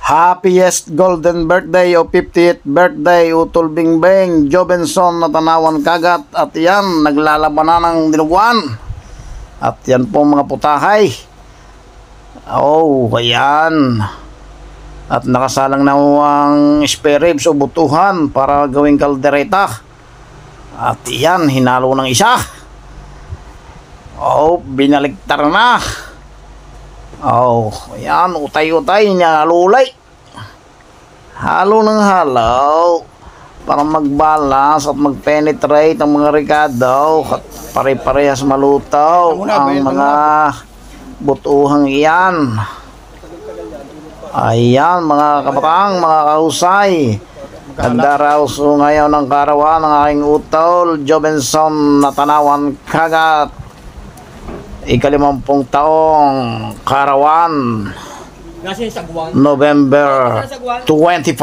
Happiest golden birthday o 50th birthday Utol Bingbing Jobenson na tanawan kagat. At yan, naglalaban na ng dinuguan. At yan po mga putahay. Oh, ayan. At nakasalang na ang spare ribs o butuhan para gawing kaldereta. At yan, hinalo ng isa. Oh, binaligtar na. Oh, ayan, utay-utay niya, lulay. Halo ng halo para mag-balance at mag-penetrate ang mga ricado at pare-parehas malutaw ang mga butuhang iyan. Ayan, mga kabatang, mga kahusay. Ganda raw so ngayon ng karawan ng aking utol Jobenson na tanawan kagat. Ika-50 taong karawan, November 25.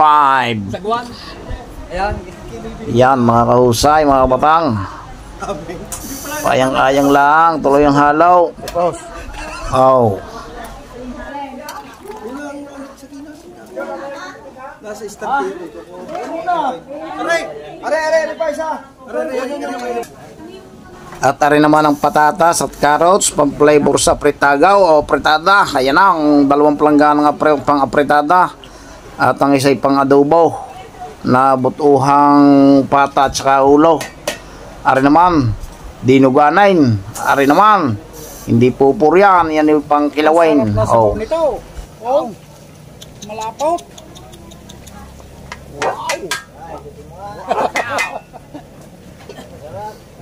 Yan mga kahusay, mga batang. Payang-ayang lang, tuloy ang halaw. Oh. At ari naman ang patatas at carrots, pang-flavor sa pritagaw o pritada. Ayan na, ang dalawang planggana nga pang-apritada. At ang isa'y pang-adobo na butuhang pata at saka ulo. Ari naman, dinuganain. Ari naman, hindi pupur yan. Yan yung pang-kilawain. Oh. Oh, malapot. Wow.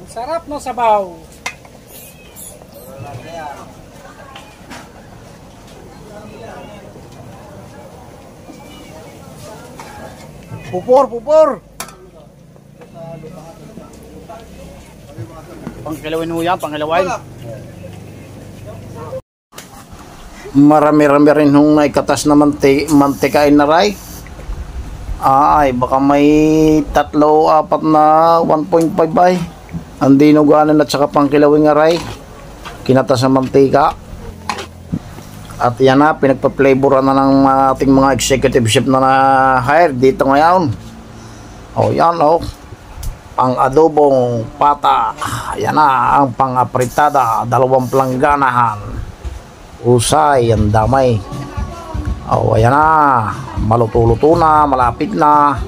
Sarap no sabaw. Pupor. Pangkilawin mo yan, pangkilawin. Marami-rami rin hong naikatas na mantikain na ray. Ay, baka may 3-4 na 1.5 ay. Ang dinuganan at saka pangkilawing aray. Kinata sa mantika. At yan na, pinagpa-flavoran na ng ating mga executive chef na hire dito ngayon. O yan o. Pang-adobong pata. Yan na, ang pang-apritada. 2 plangganahan. Usay, ang damay. O ayan na. Maluto-luto na, malapit na.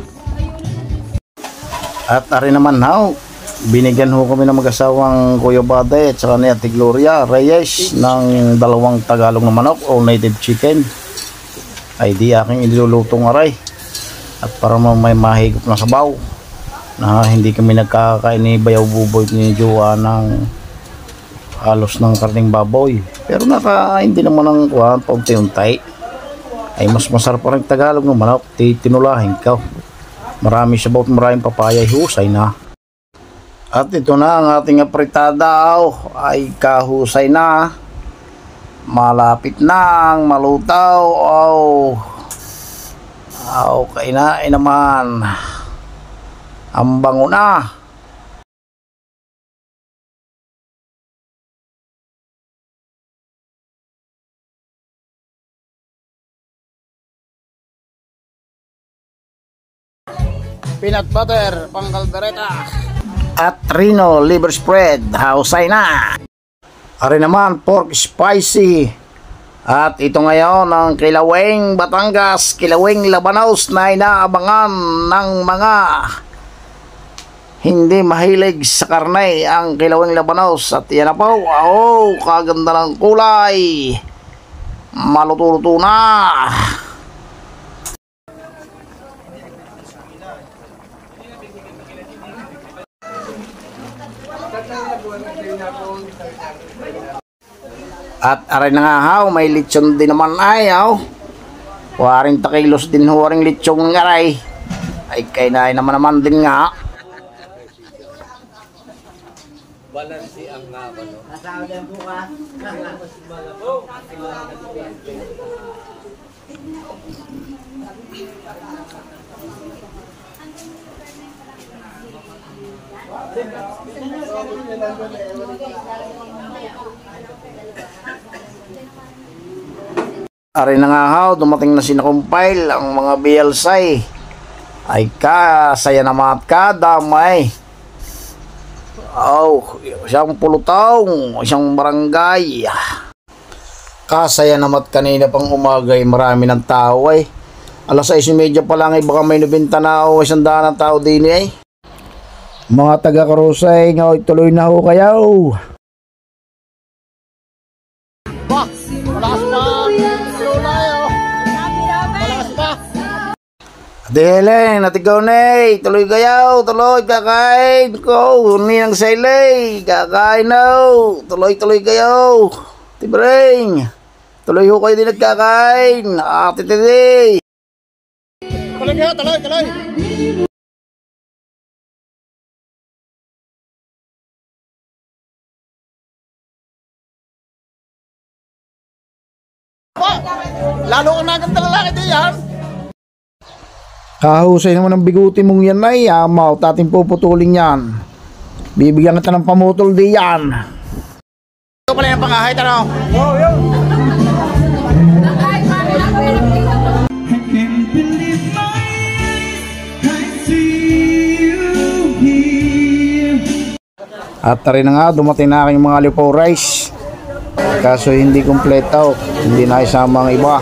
At ari naman ho. Binigyan ho kami ng mag-asawang Kuya Bade at saka ni Ate Gloria Reyes ng 2 Tagalog na manok o native chicken. Ay di aking ilulutong aray. At para may mahigop na sabaw na hindi kami nagkakain ni Bayaw Buboy ni Jowa ng halos ng karning baboy. Pero nakain din naman ng paunti-unti. Ay mas masarap pa rin Tagalog ng manok. Tinulahin ka. Marami sabaw at maraming papaya. Husay na. At ito na ang ating apritada. Ay kahusay na. Malapit na ang malutaw. Kainain naman. Ang bango na. Peanut butter, pang kaldereta. At Rino liver spread, hausay na. Ari naman, pork spicy. At ito ngayon ang kilawing Batangas, kilawing Labanos na inaabangan ng mga hindi mahilig sa karne ang kilawing Labanos. At yan na po, kaganda ng kulay. Maluto-luto na. At aray na nga may lechon din naman ay 40 kilos din huwaring lechong aray. Ay kainain naman din nga. Balansi ang nga ba no? Nasaan din bukas. Ari na nga haw, dumating na sinakumpile ang mga BLSay. Ay kasaya naman at kadamay. Isang pulutaw, isang barangay. Kasaya naman kanina pang umagay, marami ng tao ay. Alas 6:30 pa lang ay baka may nabinta na o 100 ng tao din ay. Mga taga-Karusay, tuloy na ho kayo. Bah, malakas pa. Malakas pa. Dihelen, natigaw na tuloy kayo, tuloy kakain ko, ninang sailay, kakain na, tuloy kayo, tibring, tuloy ho kayo din at kakain, titidi. Tuloy kayo, tuloy. Lalo ko naganda lalaki din yan. Kahusay naman ang biguti mong yan ay, amaw, tating puputulin yan. Bibigyan kita ng pamutol di yan. Ito pala yung pangahit, ano? At rin na nga, dumating na aking mga lipaw rice. Kaso hindi kompleto, hindi na isama ang iba.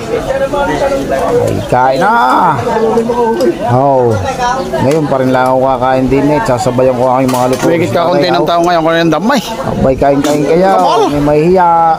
Ay, kain na! Ngayon pa rin lang ako kakain din sasabayan ko aking mga lipaw. Wigit ka konti ng tao ngayon, kung yung damay. Abay, kain kayo, may mahihiya.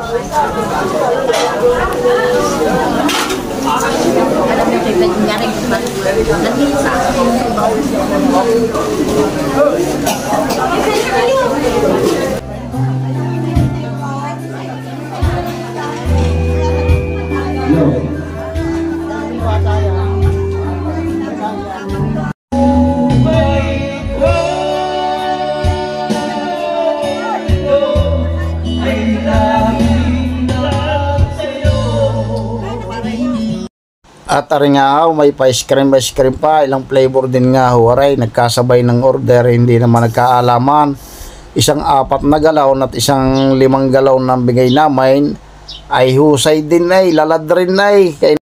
At ari nga ho, may pa-ice cream pa, ilang flavor din nga ho, aray, nagkasabay ng order, hindi naman nagkaalaman. Isang 4 na galon at isang 5 galon na bigay namin, ay husay din ay, lalad rin ay.